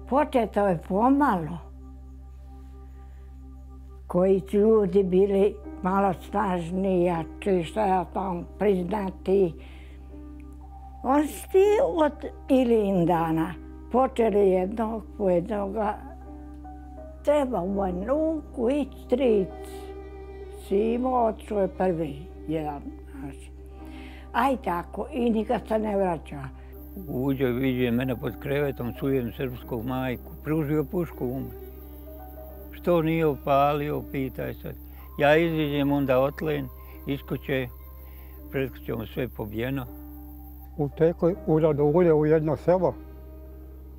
Početo je pomalo. Koji su ljudi bili malo snažniji, jači, šta ja tam priznati. Oni su ti od Ilindana počeli jednog po jednoga. Treba u Banjuku ići stric. Simo otišao je prvi jedan naš. Aj tako, i nikad se ne vraća. Uđe, viđe mene pod krevetom, čujem srpsku majku, pružio pušku umre. Što nije opalio, pitaj sad. Ja iziđem onda otlen, iz kuće, pred kućom sve pobijeno. Utekli urado ulje u jedno selo,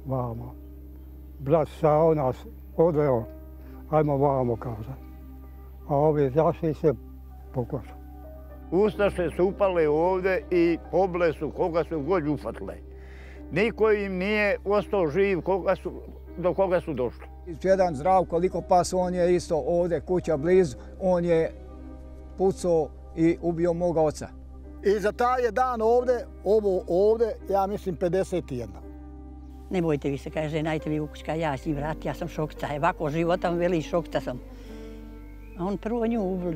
vamo. Brat Sao nas odveo, ajmo vamo, kaže. A ovi zašli se pokošu. Ustaše su upale ovdje i pobile su koga su god ufatile. Niko im nije ostao živ do koga su došli. Jedan Zdravko Likopas, on je isto ovdje, kuća blizu, on je pucao i ubio moga oca. I za taj je dan ovdje, ovo ovdje, ja mislim 51. Ne bojte vi se, kaže, najte vi u kućka, ja si vrat, ja sam šokca. Ovako života mi veli šokca sam. A on prvo nju ubil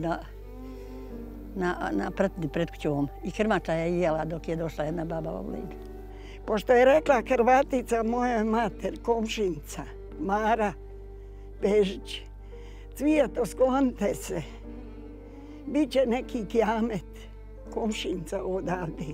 na pratni pred kućom. I krmača je jela dok je došla jedna baba u lidu. Pošto je rekla Hrvatica moja mater, komšinica, Mara Bežić, Cvijeto, sklonite se. Biće neki kjamet, komšinica odavde.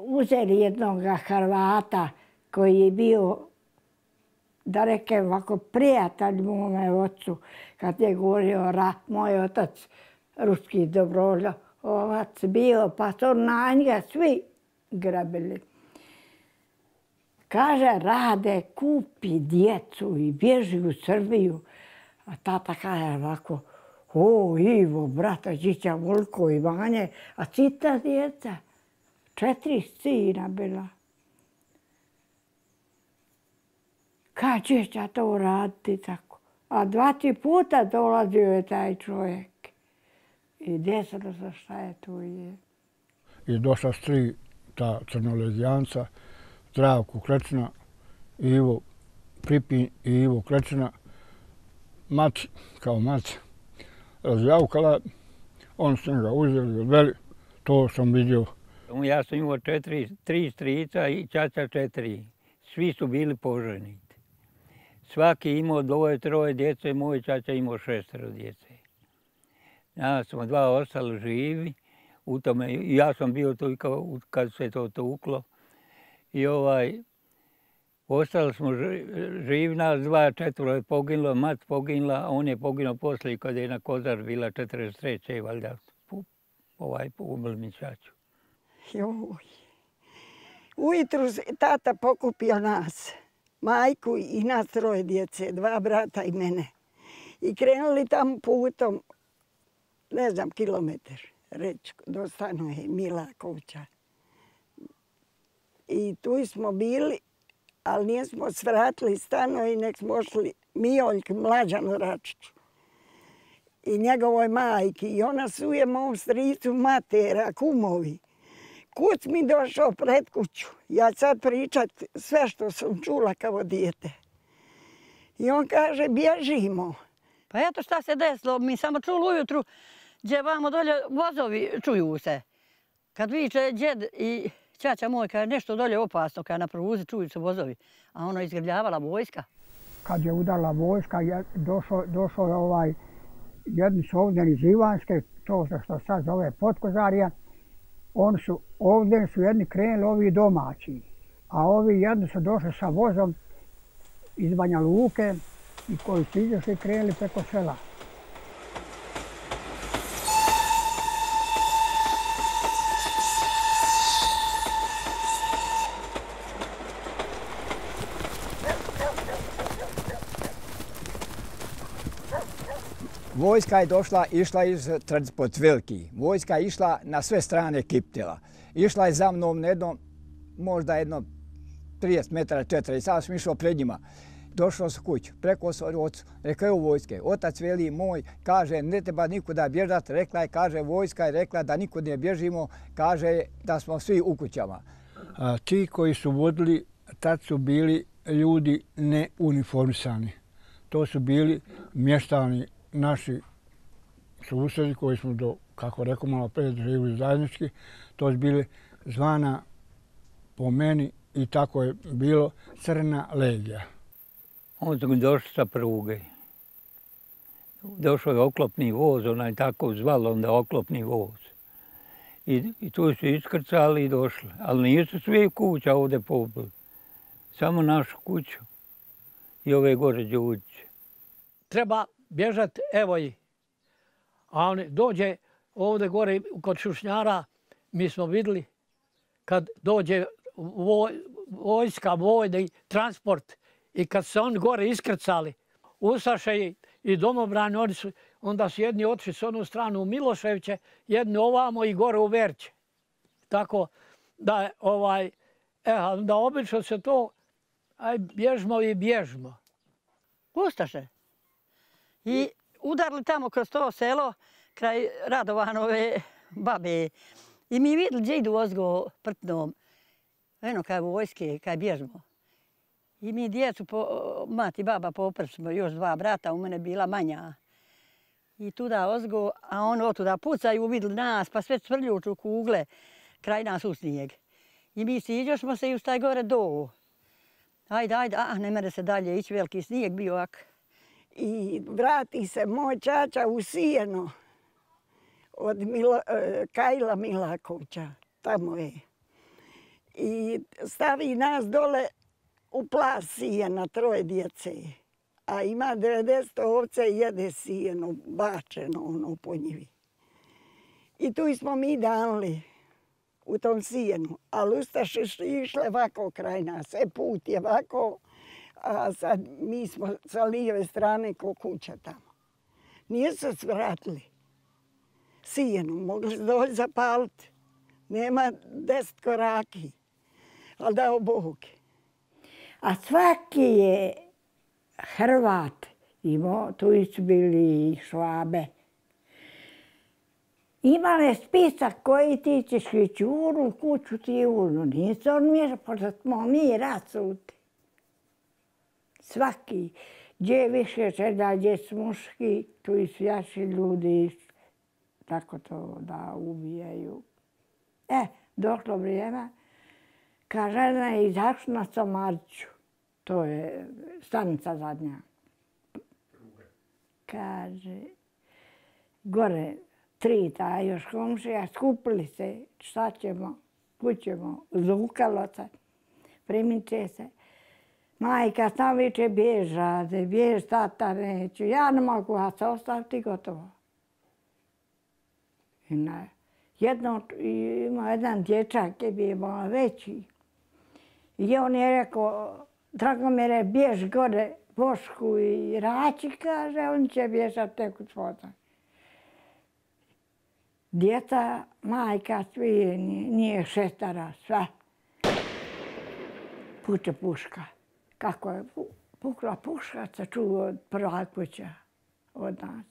Uzeli jednog Hrvata koji je bio, da reke ovako, prijatelj mome ocu. Kad je govorio rat, moj otac, ruski Dobrovoljovac bio, pa su na njega svi grabili. Kaže, Rade, kupi djecu i bježi u Srbiju. A tata kaže ovako, o Ivo, brata Đića, Volko i Vanje, a cita djeca. 4 sina bila. Kad ćeš to raditi tako? A 2-3 puta dolazio je taj čovjek. I desilo se šta je tu je. I došla s 3 ta crnolegijanca, Zdravko Klečina, Ivo Pripin i Ivo Klečina. Mac, kao mac, razjavkala, on su ga uzeli, odveli, to sam vidio. Ja sam imao 3 strica i čača 4. Svi su bili poženiti. Svaki imao 2-3 djece, moj čača imao 6 djece. Ja smo 2 ostali živi. Ja sam bio tu kad se to tuklo. I ostali smo živi, nas 2-4 je poginulo, mat poginula, a on je poginuo poslije kad je na Kozar bila 43. valjda umrl mi čaču. Ujutru tata pokupio nas, majku i nas 3 djece, 2 brata i mene. I krenuli tamo putom, ne znam, kilometar, reći, do stanove Milakovića. I tu smo bili, ali nismo svratili stanovi, nek smo ošli Mijoljk, Mlađanu Račiću i njegovoj majki. I ona suje mom stricu matera, kumovi. Kuc mi došao pred kuću. Ja sad pričat sve što sam čula kao dijete. I on kaže, bježimo. Pa eto šta se desilo, mi samo čuli ujutru, gdje vamo dolje vozovi čuju se. Kad viče djed i ćaća moj, kaže nešto dolje opasno, kada na pruzi čuju se vozovi. A ono izgrbljavala vojska. Kad je udarila vojska, došao je jedni su ovdje iz Ivanske, to što sad zove Potkozarija. Ovdje su jedni krenuli ovi domaći, a ovi jedni su došli sa vozom iz Banja Luke i koji su izašli i krenuli preko sela. Vojska je došla, išla iz transport veliki. Vojska je išla na sve strane kiptila. Išla je za mnom možda jedno 30 metara, 40. Sam sam išao pred njima. Došao sam kuću, preko sam ocu, rekao je u vojske. Otac veli moj, kaže, ne treba nikuda bježati. Rekla je, kaže, vojska je rekla da nikud ne bježimo, kaže da smo svi u kućama. Ti koji su vodili, tad su bili ljudi neuniformisani. To su bili mještani, naši susjedi koji smo kako rekao, malo prije živjeli zajednički. To su bili zvana po meni i tako je bilo Crna legija. On su došli sa pruge. Došao je oklopni voz, onaj tako zvalo onda oklopni voz. I tu su iskrcali i došli. Ali nisu svi kuća ovdje pobili. Samo našu kuću i ove gore Đuđiće. Treba bježati, evo ih. A on dođe ovdje gore kod Šušnjara, mi smo vidjeli kad dođe vojska, vojni transport i kad se oni gore iskrcali, ustaše i domobrani, onda su jedni otišli s onu stranu u Miloševiće, jedni ovamo i gore u Verće. Tako da, da obično se to, aj bježmo i bježmo. Ustaše. I udarili tamo kroz to selo, kraj Radovanove babe. I mi vidjeli gdje idu ozgo prtnom. Eno kaj vojske, kaj bježmo. I mi djecu, mati i baba poprsmo, još 2 brata, u mene bila manja. I tuda ozgo, a on otuda pucaju, vidjeli nas, pa sve cvrljuču kugle, kraj nas u snijeg. I mi siđošmo se i ustaj gore do. Ajde, ne mere se dalje ići, veliki snijeg bio ovak. I vrati se moj čača u Sijeno od Kajla Milakovića, tamo je. I stavi nas dole u plas sijena, 3 djece. A ima 90 ovce i jede sijeno, bačeno ono po njivi. I tu smo mi danili u tom sijenu. Ali ustaše išle ovako kraj nas, put je ovako. A sad mi smo sa lijeve strane ko kuća tamo. Nije se svratili. Sijenom, mogli se doći zapaliti. Nema 10 koraki. Ali dao Bog. A svaki je Hrvat imao, tu su bili i Švabe. Imali spisak koji ti ćeš ići u onu kuću, ti u onu. Nisu on miješao, pošto smo mi rasuti. Svaki, gdje više žena, gdje su muški, tu i svijaši ljudi, tako to da ubijaju. Došlo vrijeme, kad žena je izašla na Samariću, to je stanica zadnja. Kaže, gore 3 ta još komšija, skupili se, šta ćemo, kućemo, zukalo se, primit će se. Majka sam viče bježate, bjež tata neću, ja ne mogu vas ostaviti, gotovo. Ima jedan dječak je bio malo veći. I on je rekao, Dragomire, bjež gore Bošku i Rači, kaže, on će bježati nekud svoda. Djeca, majka, svi, nije 6, sve. Puče puška. Kako je pukla puška, se čuo od prva kuća od nas.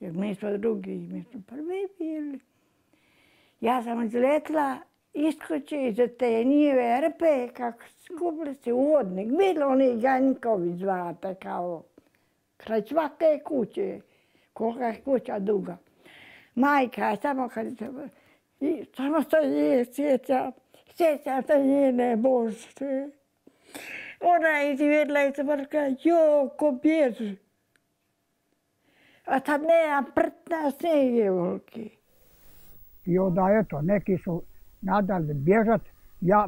Jer mi smo drugi, mi smo prvi bili. Ja sam izletila iz kuće, iz te njive rpe, kako skupili se u hodnik. Bilo oni Ganjkovi zvate, kao kraj svake kuće, kolika je kuća duga. Majka, samo se sjeća se njene Bože. Ona je izvidjela i se vrka, ko bježi. A sad nema prtna snijeg volki. I onda eto, neki su nadali bježat.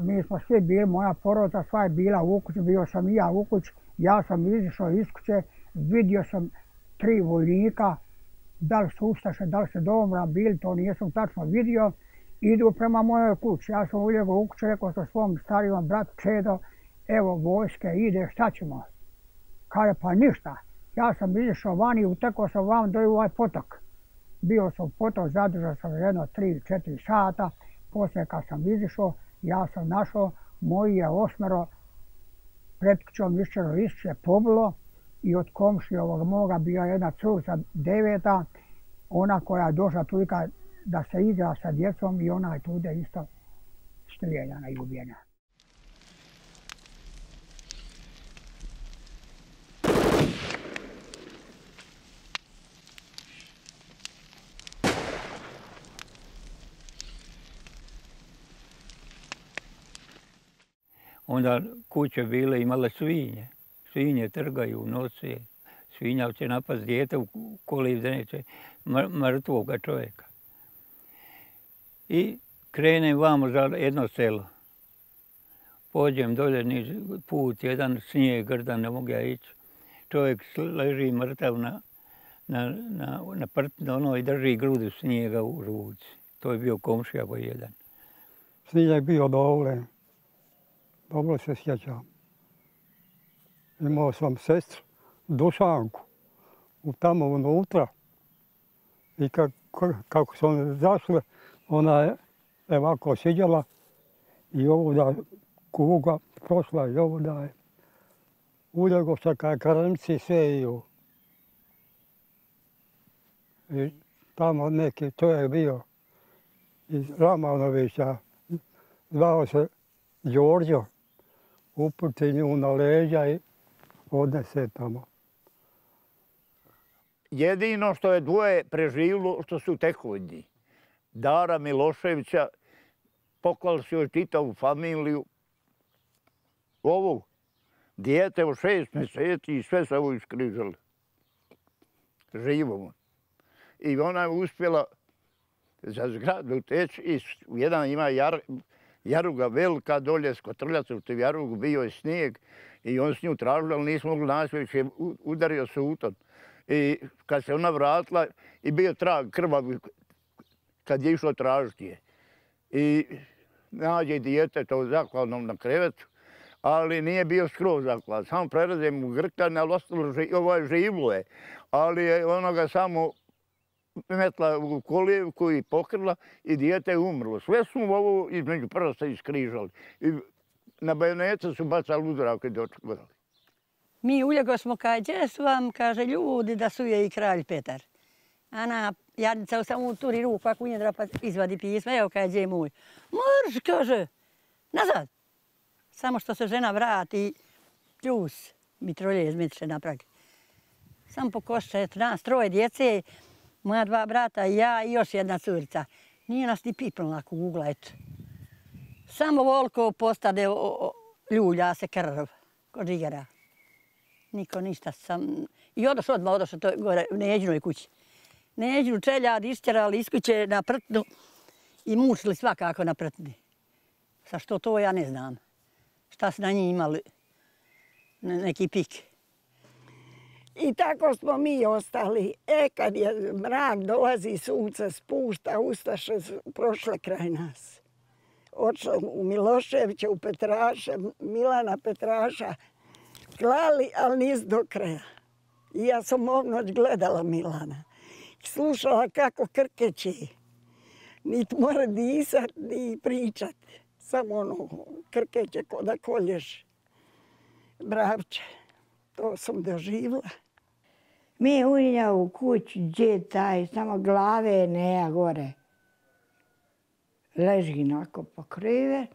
Mi smo svi bili, moja porodica sva je bila u kući, bio sam i ja u kući. Ja sam izišao iz kuće, vidio sam 3 vojnika. Da li su ustaše, da li su domobran bili, to nisam tačno vidio. Idu prema mojoj kući. Ja sam uljegao u kuću, rekao sam svom starijom bratu Čedo, evo vojske ide, šta ćemo? Kaže, pa ništa. Ja sam izišao vani, utekao sam vam do ovaj potok. Bio sam u potok, zadržao sam jedno 3-4 sata. Poslije kad sam izišao, ja sam našao moji je 8 pred kućom išće pobilo i od komšije ovog moga bila jedna curca 9, ona koja je došla tulika da se igra sa djecom i ona je tude isto strijeljana i ubijena. Onda kuće bile imale svinje. Svinje trgaju, nose. Svinja će napast dijete u koliv neće mrtvoga čovjeka. I krenem vamo za jedno selo. Pođem dolje niz put, jedan snijeg, grdan, ne mogu ja ići. Čovjek leži mrtav na prtno ono i drži grudu snijega u ruci. To je bio komšija koji jedan. Snijeg bio dovoljen. Dobro se sjećam. Imao sam sestru, Dušanku, tamo unutra. I kako su one zašle, ona je ovako sjedjela i ovoga kuga prošla i ovoga je. Uljego se kaj krmci seju. I tamo neki čovjek bio iz Ramanovića, zvao se Đorđo. Uputi nju na leđa i odnese tamo. Jedino što je dvoje preživilo, što su tekovnji. Dara Miloševića, poklali su joj čitavu familiju. Ovo dijete od 6 mjeseci i sve se ovo iskrižali. Živo. I ona je uspjela za zgradu teći i jedan ima jaruga velika dolje, skotrljaca u tu jarugu, bio je snijeg i on s nju tražio, ali nismo mogli naći, već je udario suton. I kad se ona vratila i bio trag krvav kad je išlo tražiti je. I nađe dijete to zakladno na krevetu, ali nije bio skroz zaklad. Samo preraze mu grkljane, ali ostalo živlo je. Ali je ona ga samo metla u kolijevku i pokrila i dijete je umrlo. Sve su mu ovo između prsta iskrižali. I na bajonete su bacali u zrak i dočekali. Mi uljego smo kaj, gdje su vam, kaže, ljudi da su je i kralj Petar. Ana jadnica samo uturi ruku, ako unjedra pa izvadi pisma, evo kaj, gdje je moj. Marš, kaže, nazad. Samo što se žena vrati, pljus, mitrolje izmeće napravi. Samo pokošće, nas 3 djece, moja 2 brata i ja i još jedna curca. Nije nas ni pipnula kugla, eto. Samo volko postade ljulja se krv, kod žigara. Niko ništa sam... I odošao to gore u Neđinoj kući. Neđinu čeljad istjerali iz kuće na prtnu i mučili svakako na prtni. Sa što to ja ne znam. Šta su na njih imali neki pik. I tako smo mi ostali. Kad je mrak dolazi, sunce spušta, ustaše su prošle kraj nas. Odšla u Miloševića, u Petraša, Milana Petraša. Klali, ali nis do kraja. I ja sam ovu noć gledala Milana. Slušala kako krkeće. Niti mora disat, ni pričat. Samo ono krkeće ko da kolješ bravče. To sam doživjela. Mi unja u kući, gdje taj, samo glave neja gore. Leži onako pokriven.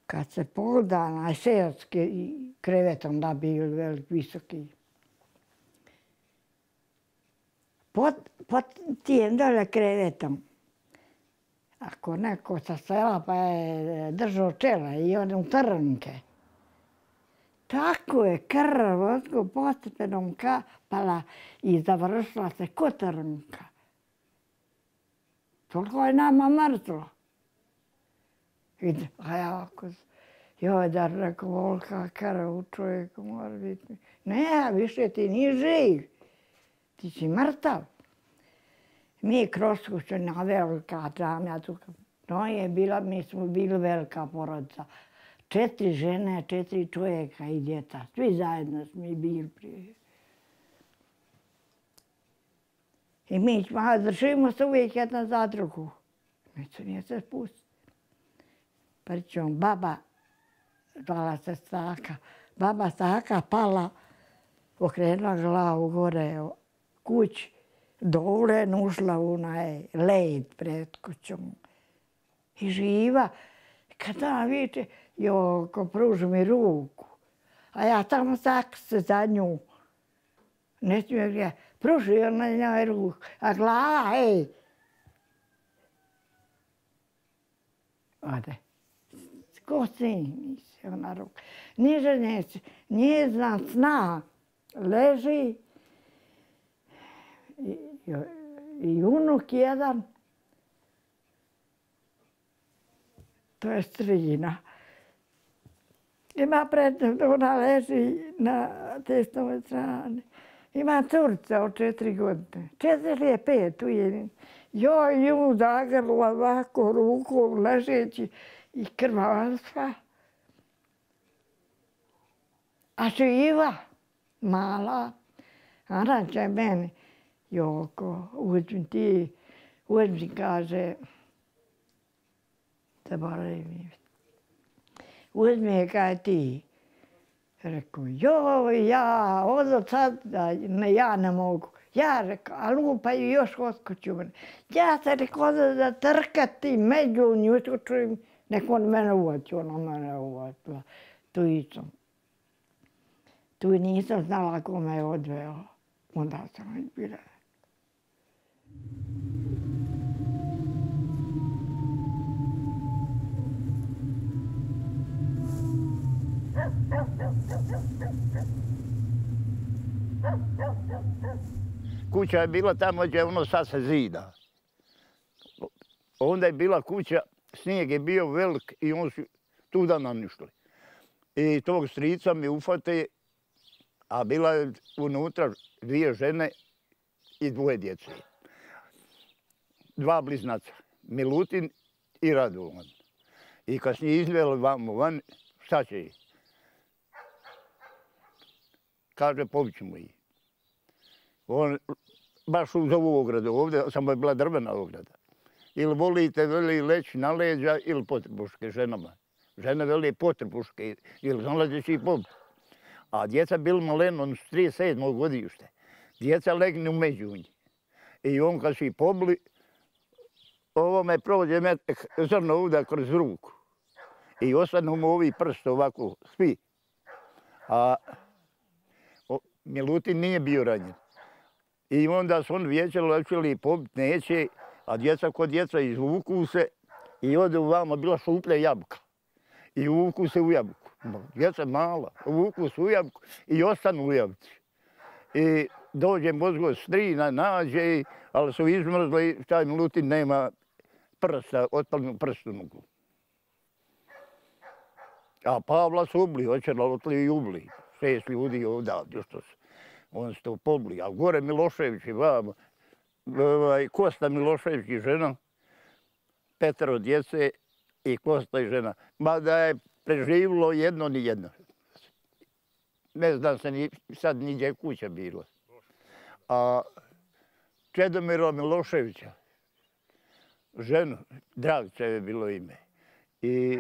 Kad se pogleda na seoski krevet, onda bili velik, visoki. Pod tijem dole krevetom. Ako neko sa sela pa je držao čela i on u trnke. Tako je krv odgo postepenom kapala i završila se ko trnka. Toliko je nama mrtvo. A ja ovako, joj da rekao, volka krv u čovjeku mora biti. Ne, više ti nije živ. Ti si mrtav. Mi kroz kuću na velika džamija. To je bila, mi smo bili velika porodica. 4 žene, 4 čovjeka i djeta. Svi zajedno smo bili prije. I mi držimo se uvijek jedna za drugu. Neću nije se spustiti. Pričom baba, zvala se Staka, baba Staka pala, okrenula glavu gore u kući, dole ušla u onaj led pred kućom. I živa. Kad ona viče, Joko, pruži mi ruku. A ja tamo se za nju. Ne smijem gledati. Pruži ona njoj ruku. A glava, ej. Ode. Ko sinji se ona ruka. Niže neće. Nije znam sna. Leži. I unuk jedan. To je Strina. Ima ona leži na desnoj strani. Ima curca od 4 godine. 4 ili 5, tu je. Joj, nju zagrla ovako ruku ležeći i krvava sva. A živa, mala, ona će meni, Joko, uzmi, kaže, zaboravim. Uzmi je kaj ti. Rekao, joj, ja, od sad, ja ne mogu. Ja rekao, a lupaju još odskoču mene. Ja se rekao da trkati među nju, čujem, neko on mene uvaći, ona mene uvaćila. Tu nisam znala ko me je odveo. Onda sam već bila. Kuća je bila tamo gdje ono sad se zida. Onda je bila kuća, snijeg je bio velik i on su tuda nanišli. I tog strica mi ufate, a bila je unutra 2 žene i 2 djece. 2 bliznaca, Milutin i Radovan. I kad su njih izveli van, šta će ih? Kaže, pobićemo ih. On baš uz ovu ogradu ovdje, samo je bila drvena ograda. Ili volite, veli, leći na leđa ili potrbuške ženama. Žene veli potrbuške ili nalazeći i pobiti. A djeca bili maleno, on su 37. godište. Djeca legne u međunji. I on kad su ih pobili, ovo me prođe zrno ovdje kroz ruku. I ostanu mu ovi prst ovako, svi. A Milutin nije bio ranjen. I onda su on vijećali, hoćeli pobiti, neće, a djeca kod djeca izvuku se i ode vamo bila šuplja jabuka. I uvuku se u jabuku. Djeca mala, uvuku se u jabuku i ostanu u jabuci. I dođe mozgo Strina, nađe, ali su izmrzli, taj Milutin nema prsta, otpalnu prstu nogu. A Pavla su ubili, očerali i ubili. 6 ljudi ovdje, što su. On se to pobili. A gore Milošević i vamo, Kosta Milošević i žena, 5 djece i Kosta i žena. Mada je preživilo jedno ni jedno. Ne znam se sad niđe kuća bila. A Čedomira Miloševića, ženu, Dragica je bilo ime. I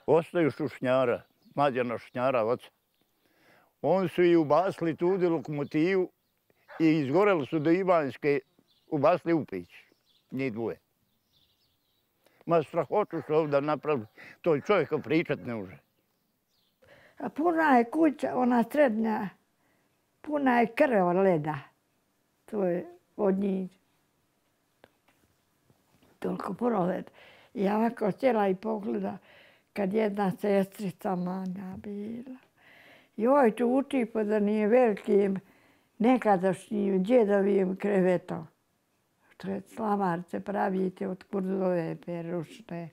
ostaju Šušnjara, Mlađana Šušnjara, oca. Oni su i ubasili tude lokomotivu i izgoreli su do Ivanjske, ubasili u pić, njih 2. Ma strahotu su ovdje napravili, to čovjeka pričat ne može. A puna je kuća, ona srednja, puna je krva leda. To je od njih. Toliko puno leda. Ja ovako cijela i pogleda kad jedna sestrica manja bila. Joj, tu utipo da nije velikim nekadašnjim djedovim krevetom. Što je slamarce pravite od kurdove perušne.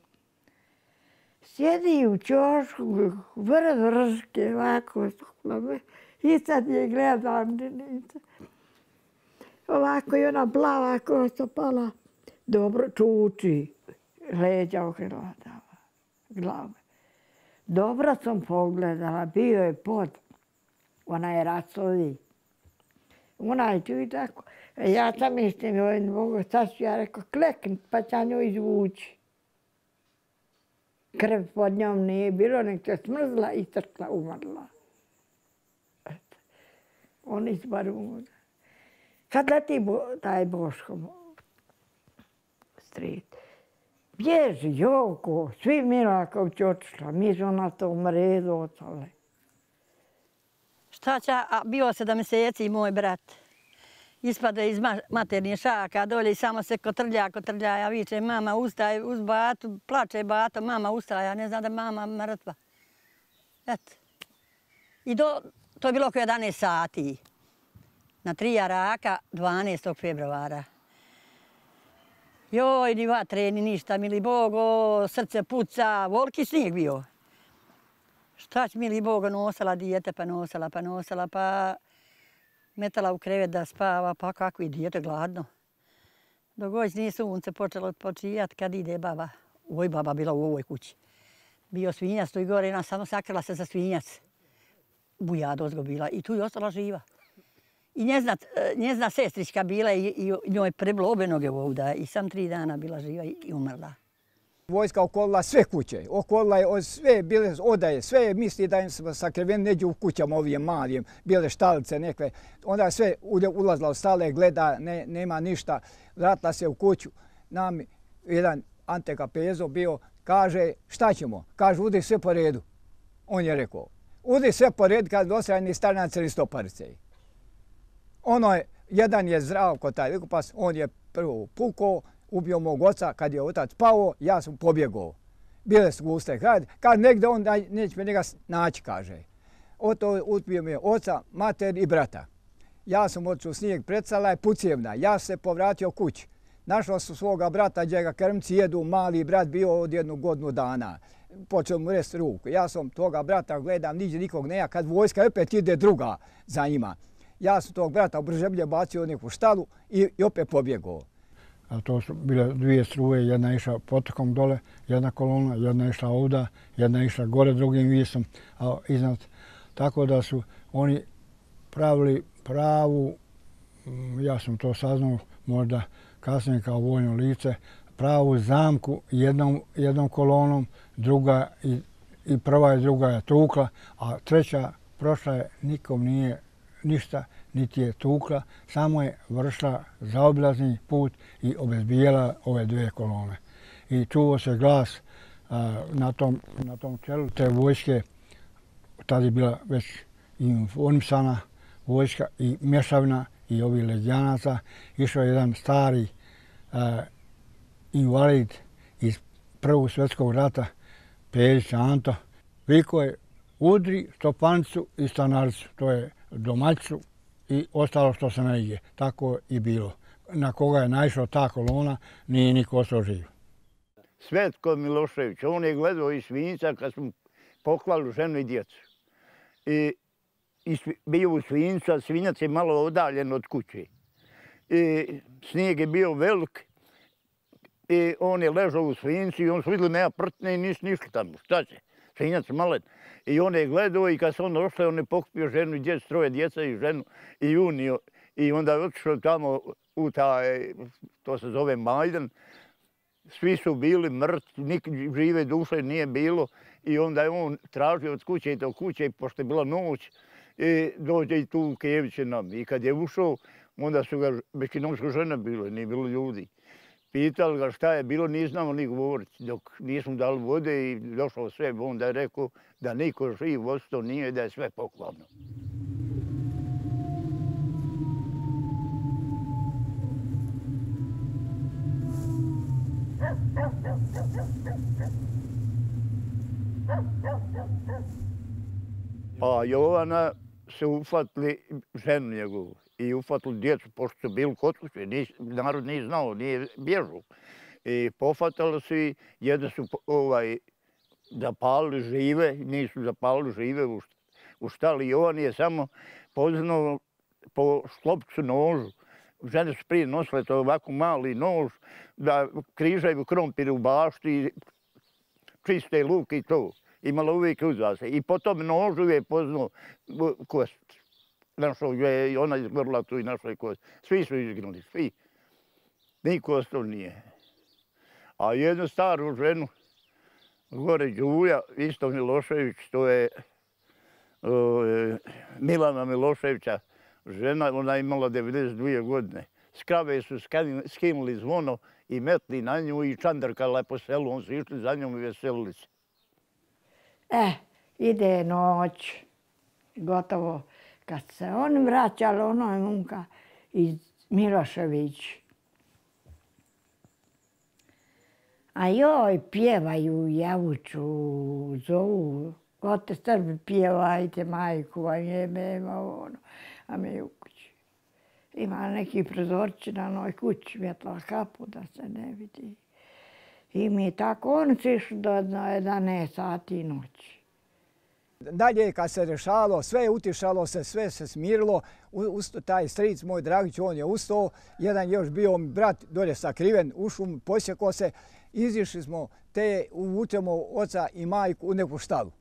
Sjedi u ćošku, vrške, ovako, i sad je gledam, ovako i ona plava kosa pala. Dobro, čuči, leđa okrila glave. Dobro sam pogledala, bio je pod, ona je racovi. Onaj tu i tako. Ja sam mislim, mogu sad ću ja rekao kleknut pa će nju izvući. Krv pod njom nije bilo, nek se smrzla i crkla, umrla. Oni su bar umrli. Sad leti taj Boško Strit. Bježi, Joko, svi Milaković otišla, mi smo na tom redu ostali. Šta će, a bio 7 mjeseci moj brat. Ispade iz maternje šaka dolje i samo se kotrlja, ja viče, mama ustaje uz batu, plače bata, mama ustaje, ja ne znam da mama mrtva. Eto. I to je bilo oko 11 sati. Na 3 jaraka 12. februara. Joj, ni vatre, ni ništa, mili Bogo, srce puca, volki snijeg bio. Šta će, mili Bogo, nosala dijete, pa nosala, pa metala u krevet da spava, pa kako i dijete gladno. Dok nije sunce počelo počijat kad ide baba. Oj, baba bila u ovoj kući. Bio svinjac tu i gore, ona samo sakrila se za svinjac. Bujada ozgo bila i tu je ostala živa. I njezna sestrička bila i njoj prebilo obe noge ovdje i sam 3 dana bila živa i umrla. Vojska okolila sve kuće, okolila je sve, bile odaje, sve misli da im sakriveni neđu u kućama ovim malim, bile štalice nekve. Onda sve ulazila u stale, gleda, nema ništa, vratila se u kuću. Nam jedan Ante Kapezo bio, kaže šta ćemo? Kaže udri sve po redu. On je rekao, udri sve po redu kad dosrajni starnac listoparice. Jedan je Zdravko taj Vikopas, on je prvo pukao, ubio mog oca, kad je otac pao, ja sam pobjegao. Bile su guste, kad negdje on neće me njega naći, kaže. Oto ubio mi je oca, mater i brata. Ja sam otišao u snijeg, predsala je pucijevna, ja se povratio kući. Našao su svoga brata, gdje ga krmci jedu, mali brat bio od 1 godinu dana. Počeo mu rest ruku. Ja sam toga brata gledam, niđe nikog nema, kad vojska opet ide druga za njima. Ja sam tog brata u Bržeblje bacio u neku štalu i opet pobjegao. A to su bile 2 struje, jedna išla potokom dole, jedna kolona, jedna išla ovda, jedna išla gore drugim visom, a iznad. Tako da su oni pravili pravu, ja sam to saznao možda kasnije kao vojno lice, pravu zamku jednom kolonom, druga i prva i druga je tukla, a treća prošla je, nikom nije ništa, niti je tukla, samo je vršila zaobilazni put i obezbijela ove 2 kolone. I čuo se glas na tom čelu te vojske, tada je bila već i uniformisana vojska i mješavina i ovi legijanaca. Išao je jedan stari invalid iz Prvog svjetskog rata, Perić Anto. Vikao je udri stopanicu i stanaricu, to je domaćicu i ostalo što se ne ide. Tako i bilo. Na koga je naišla ta kolona, nije niko ostao živ. Svetko Milošević, on je gledao iz Svinjica kad smo poklali ženu i djecu. I bio u Svinjicu, a Svinjac je malo odaljen od kuće. I snijeg je bio velik i on je ležao u Svinjicu i on su vidjeli nema prtne i nisu nišli tamo. Šta će? Svinjac malen. I on je gledao i kad se on došao, on je pokupio ženu i djecu, 3 djeca i ženu i unio. I onda je otišao tamo u taj, to se zove Majdan. Svi su bili mrtvi, žive duše nije bilo. I onda je on tražio od kuće i do kuće, pošto je bila noć, i dođe i tu u Keviće nam. I kad je ušao, onda su ga, većinomsko žena bilo, nije bilo ljudi. Pitali ga šta je bilo, nije znamo ni govoriti. Dok nismo dali vode i došlo sve, onda je rekao da niko živ ostao nije, da je sve poklano. A Jovana se ufatili ženu njegovu i ufatili djecu, pošto su bili kod kuće, narod nije znao, nije bježao. I pofatali su i jedne su zapalili žive, nisu zapalili žive u štali. Jovan je samo poznao po šklopcu nožu. Žene su prije nosile to ovako mali nož, da križaju krompire u bašti, čiste luk i to. Imala uvijek uza se. I po tom nožu je poznao kost. našao je i ona izgorila tu i našoj kost. Svi su izginuli, svi. Niko ostao nije. A jednu staru ženu, gore Đuja, isto Milošević, to je Milana Miloševića žena, ona je imala 92 godine. S krave su skinuli zvono i metli na nju i čandarkala je po selu, on su išli za njom i veselili se. Ide noć, gotovo. Kad se on vraćali, ono je momka iz Milošević. A joj, pjevaju, javuću, zovu. Gote Srbi pjevajte, majku vam jebemo, ono. A mi u kući. Ima neki prizorči na onoj kući, vjetla kapu da se ne vidi. I mi tako, on su išli do 11 sati noći. Dalje kad se rešalo, sve je utišalo se, sve se smirilo. Taj stric moj Dragić, on je ustao. Jedan još bio mi brat dolje sakriven, ušao mu, posjekao se. Izišli smo te, uvučemo oca i majku u neku štalu.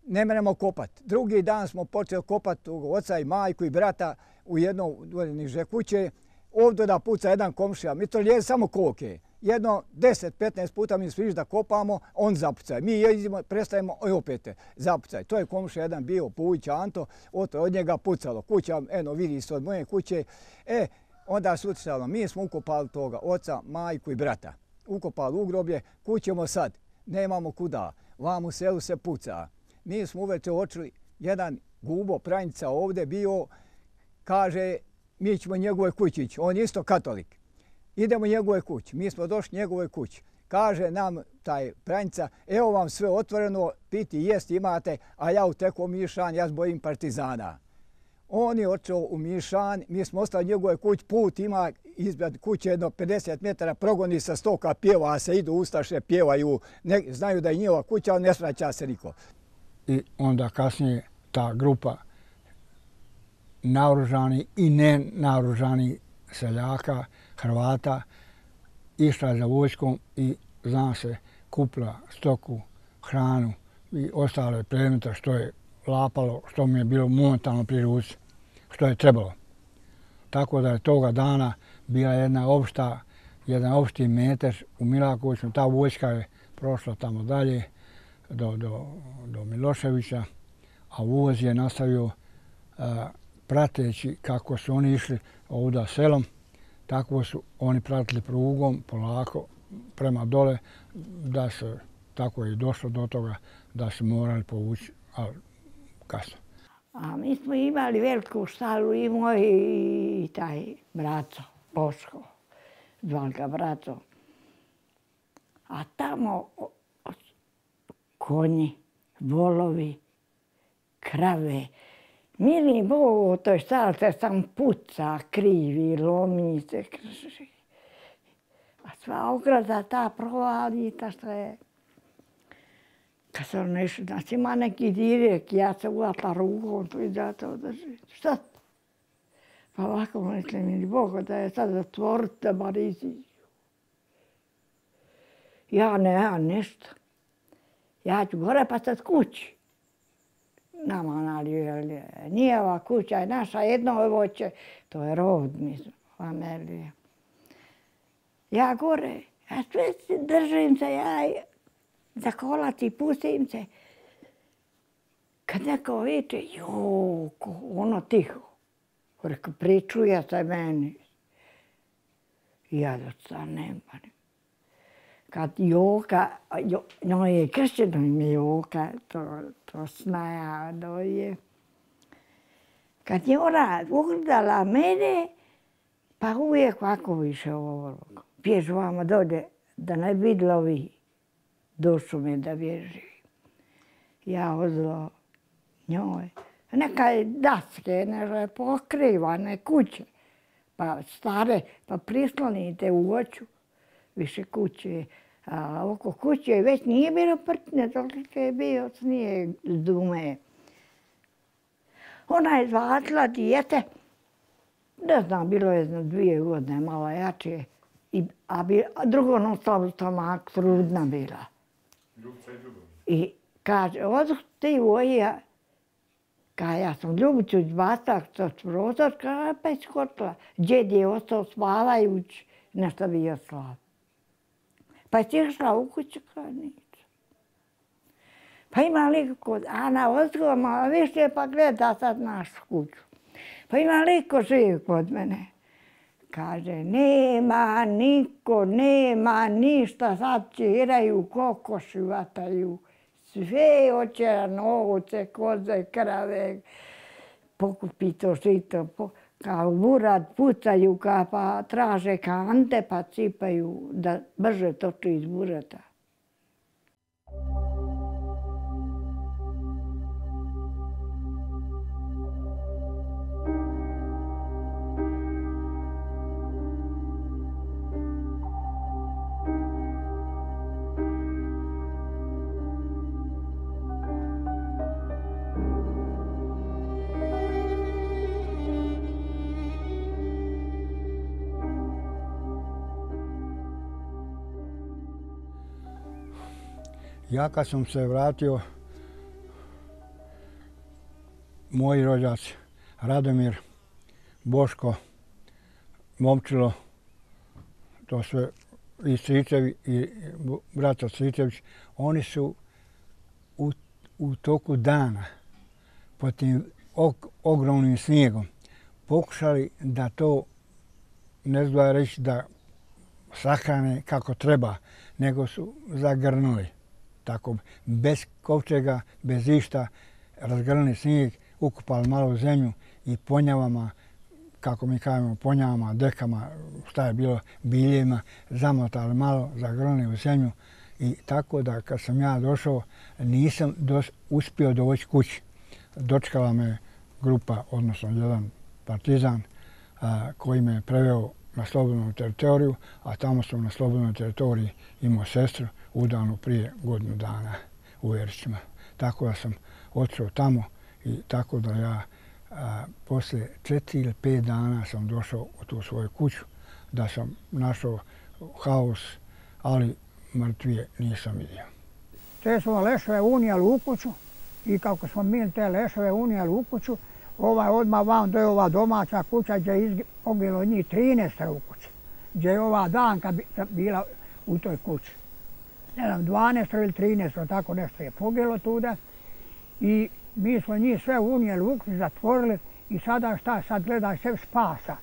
Ne meremo kopat. Drugi dan smo počeli kopati oca i majku i brata u jedno niže kuće. Ovdje da puca jedan komšija, mi to je samo koke. Jedno 10-15 puta mi sviš da kopamo, on zapucaj. Mi idemo, prestajemo i opet zapucaj. To je komšija jedan bio, Pujić Anto, od njega pucalo. Kuća, eno vidi se od moje kuće. Onda su utišalo, mi smo ukopali toga, oca, majku i brata. Ukopali u groblje, kućemo sad, nemamo kuda. Vam u selu se puca. Mi smo uveče očili, jedan Gubo Pranjica ovdje bio, kaže, mi ćemo njegove kući ići. On je isto katolik. Idemo njegove kući. Mi smo došli njegove kući. Kaže nam taj Pranjica, evo vam sve otvoreno, piti i jesti imate, a ja uteku u Mišan, ja zbojim partizana. On je otišao u Mišan, mi smo ostali njegove kući, put ima ispred kuće jedno 50 metara, progoni sa stoka, pjeva se, idu ustaše, pjevaju, znaju da je njihova kuća, ali ne svraća se niko. I onda kasnije ta grupa naoružani i nenaoružani seljaka, Hrvata, išla za vojskom i zna se kupila stoku, hranu i ostale predmeta što je lapalo, što mi je bilo momentalno pri ruci, što je trebalo. Tako da je toga dana bila jedan opšti metež u Milakoviću. Ta vojska je prošla tamo dalje do Miloševića, a voz je nastavio prateći kako su oni išli ovdje selom, tako su oni pratili prugom polako prema dole, da se tako je došlo do toga da su morali povući, ali kasno. A mi smo imali veliku štalu i moj i taj braco, Boško, zvali ga braco. A tamo konji, volovi, krave. Mili Bog, u toj štali se sam puca, krivi, lomi se, krši. A sva ograda ta provalita što je. Kad sam nešto, znači ima neki direk, ja se uvatla rukom tu i da to drži. Šta? Pa ovako mislim, mili Boga, da je sad zatvoriti da bar iziđu. Ja nemam ništa. Ja ću gore pa sad kući. Nama nalijeli. Nije ova kuća, je naša jedno voće. To je rod, mislim, familije. Ja gore, ja sve držim se, ja za kolac i pustim se. Kad neko viče, joj, ono tiho. Rekao, pričuje se meni. Ja da stanem. Kad Joka, no je kršćeno ime Joka, to snaja doje. Kad je ona ugledala mene, pa uvijek ovako više ovo. Bježu vama dolje, da ne vidjela vi. Došli me da bježi. Ja odlo njoj. Neka je daske, nešto je pokrivane kuće. Pa stare, pa prislonite u oču. Više kuće. A oko kuće već nije bilo prtne, toliko je bio snijeg dume. Ona je zvatila dijete. Ne znam, bilo je 2 godine, malo jače. A drugo nosila u stomak, trudna bila. I kaže, oduh ti voja, Ka ja sam Ljubicu izbacila kroz prozor, ka pa iz kotla. Djed je ostao spavajući, nešto bio slab. Pa je tišla u kuću, kao nič. Pa ima liko kod Ana odgoma, više pa gleda sad našu kuću. Pa ima liko živi kod mene. Kaže, nema niko, nema ništa, sad čiraju, kokoši vataju. Sve očerano, ovce, koze, krave, pokupi to žito, kao burat pucaju, pa traže kante, pa cipaju da brže toči iz burata. Ja kad sam se vratio, moji rođaci, Radomir, Boško, Momčilo, to sve i stričevi i brata Stričević, oni su u toku dana pod tim ogromnim snijegom pokušali da to, ne znam reći da sahrane kako treba, nego su zagrnuli. Tako, bez kovčega, bez išta, razgrnuli snijeg, ukupali malo u zemlju i ponjavama, kako mi kažemo, ponjavama, dekama, šta je bilo, biljima, zamotali malo, zagrnuli u zemlju. I tako da kad sam ja došao, nisam uspio doći kući. Dočekala me grupa, odnosno jedan partizan koji me je preveo na slobodnu teritoriju, a tamo sam na slobodnoj teritoriji imao sestru udanu prije godinu dana u Erićima. Tako da sam otišao tamo i tako da ja poslije 4 ili 5 dana sam došao u tu svoju kuću, da sam našao haos, ali mrtvije nisam vidio. Te smo leševe unijeli u kuću i kako smo mi te leševe unijeli u kuću, odmah vam do je ova domaća kuća gdje je pogilo njih 13 u kući, gdje je ova Danka bila u toj kući. Ne znam, 12 ili 13, tako nešto je pogilo tuda i mi smo njih sve unijeli u kuću, zatvorili i sada šta, sad gledaj sve spasa.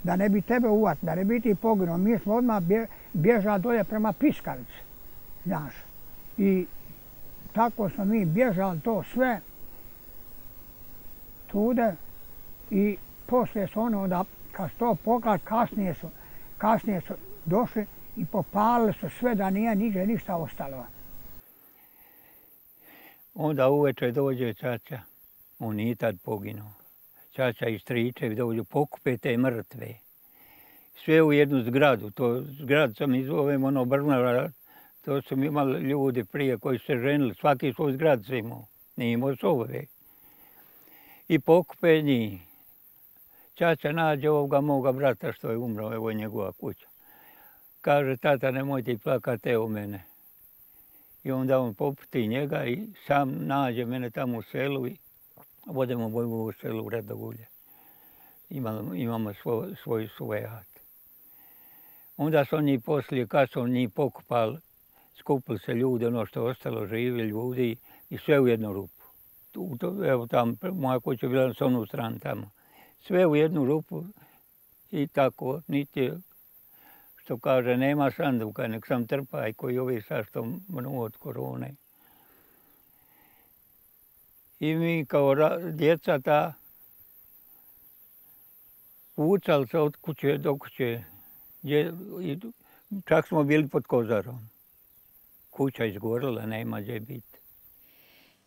Da ne bi tebe uvatili, da ne bi ti poginuo. Mi smo odmah bježali dolje prema Piskavici, znaš. I tako smo mi bježali to sve tude i poslije su ono da kad su to pogledali, kasnije su došli i popalili su sve da nije niđe ništa ostalo. Onda uveče dođe čača, on nije tad poginuo. Čača i stričevi dođu, pokupe te mrtve. Sve u jednu zgradu, to zgrad sam izovem ono Brnara, to su imali ljudi prije koji su se ženili, svaki svoj zgrad se imao, nije imao sove. I pokupe njih. Čača nađe ovoga moga brata što je umro, evo je njegova kuća. Kaže, tata, nemojte plakati, evo mene. I onda on poputi njega i sam nađe mene tamo u selu i vodimo u selu u Radogulje. Imamo svoj suvejat. Onda su oni poslije, kad su oni pokupali, skupili se ljudi, ono što je ostalo živi ljudi i sve u jednu rupu. Evo tamo, moja kuća bila s onu stranu tamo. Sve u jednu rupu i tako, niti što kaže, nema sanduka, nek sam trpaj koji ovi sad što mnu od korone. I mi kao djeca ta vucali se od kuće do kuće. Čak smo bili pod Kozarom. Kuća izgorila, nema gdje biti.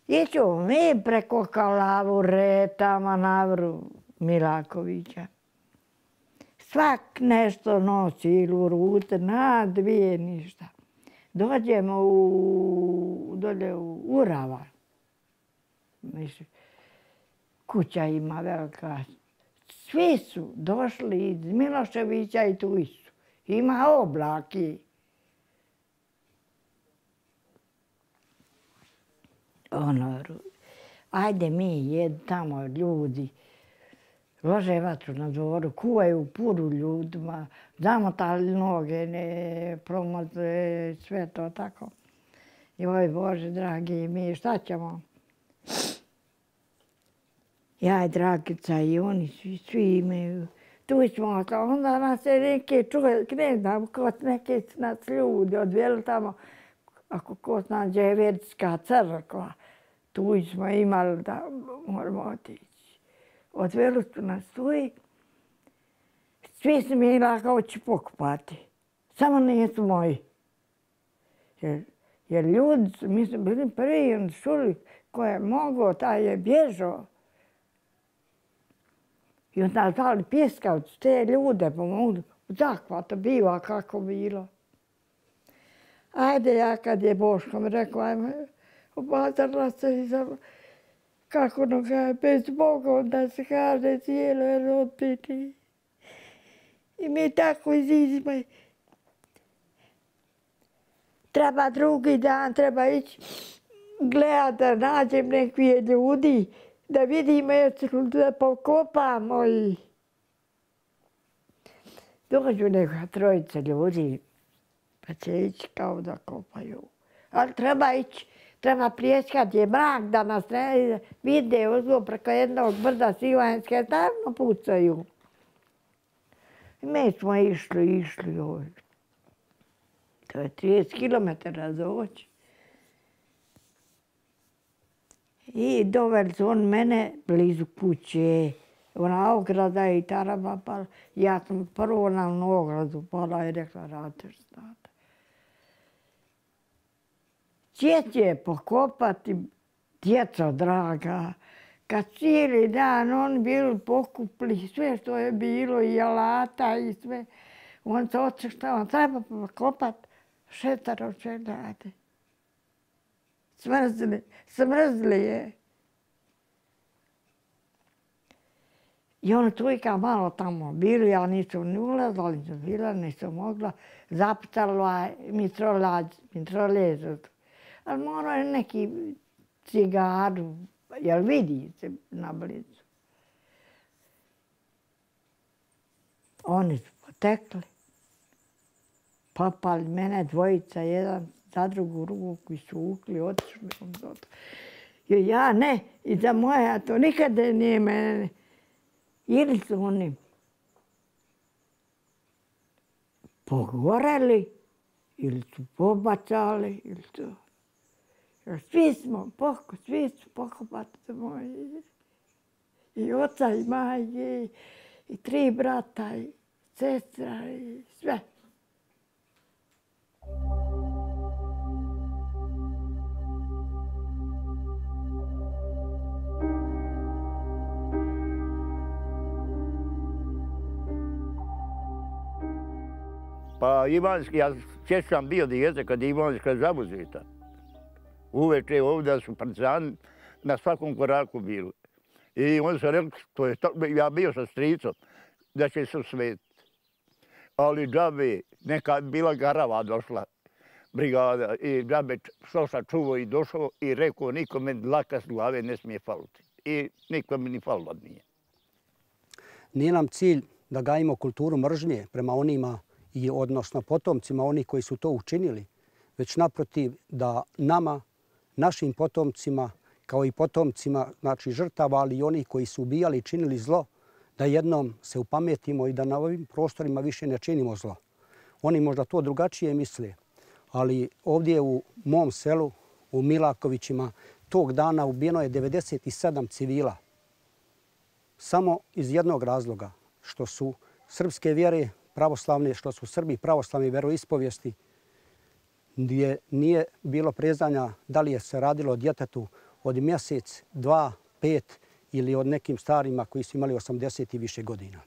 Iću mi preko Kalavure, tamo navru Milakovića. Svak nešto nosi ili u rute, na dvije ništa. Dođemo dolje u Urava. Kuća ima velika. Svi su došli iz Miloševića i tu su. Ima oblaki. Ajde mi jedu tamo ljudi. Lože vatru na dvoru, kuvaju puru ljudima, zamotali noge, promoze, sve to tako. Joj Bože, dragi mi, šta ćemo? Ja i Dragica i oni svi imaju. Tu smo, onda nas je neke čuje, ne znam, kod neke nas ljudi odveli tamo, ako kod nađe je Verska crkva, tu smo imali da moramo otići. Odveli su nas tu i svi su mi lako oći pokupati. Samo nisu moji. Jer ljudi su, mi smo bili prvi, oni čuli ko je mogao, taj je bježao. I onda zvali pjeskavci, te ljude pomogli. Zahvata biva kako bilo. Ajde ja kad je Boško mi rekao, ajmo, obazarla se i sam, kako ono kaže, bez Boga onda se kaže cijelo rodbini. I mi tako izizimo. Treba drugi dan, treba ići gledat da nađem nekvije ljudi, da vidimo da pokopamo ih. Dođu neka trojica ljudi, pa će ići kao da kopaju. Ali treba ići, treba pljeskati, je mrak da nas ne vide uzgo preko jednog brda Sivanjske, davno pucaju. I mi smo išli ovdje. To je 30 kilometara doći. I doveli su on mene blizu kuće. Ona ograda i taraba pala. Ja sam prvo na onu ogradu pala i rekla, radite što znate. Gdje će pokopati, djeco draga, kad cijeli dan oni bili pokupli sve što je bilo, i alata i sve. On se odsještao, treba pokopati 6 čeljade. Smrzli je. I ono tujka malo tamo bili, ja nisam ni ulazila, nisam bila, nisam mogla. Zapitala mitroljezu. Ali morao je neki cigaru, jer vidi se na blizu. Oni su potekli. Popali mene dvojica, jedan za drugu ruku i su ukli, otišli. Ja ne, i za moja to nikada nije mene. Ili su oni pogoreli, ili su pobacali, ili su... Svi su pokopati moji. I oca i majke, i 3 brata, i sestra, i sve. Pa Ivanski, ja sjećam bio dijete kad je Ivanska zauzeta. Uveče ovdje su partizani na svakom koraku bili. I oni su rekli, ja bio sa stricom, da će se osvetiti. Ali džabe, neka bila garava došla, brigada, i džabe šoša čuvo i došao i rekao nikome dlaka s glave ne smije faliti. I nikome ni falila nije. Nije nam cilj da gajimo kulturu mržnje prema onima i odnosno potomcima onih koji su to učinili, već naprotiv da nama, našim potomcima, kao i potomcima znači žrtava, ali i onih koji su ubijali i činili zlo, da jednom se upametimo i da na ovim prostorima više ne činimo zlo. Oni možda to drugačije misle, ali ovdje u mom selu, u Milakovićima, tog dana ubijeno je 97 civila. Samo iz jednog razloga, što su srpske vjere pravoslavne, što su Srbi pravoslavne veroispovijesti, gdje nije bilo prezanja da li je se radilo o djetetu od mjesec, 2, 5 ili od nekim starima koji su imali 80 i više godina.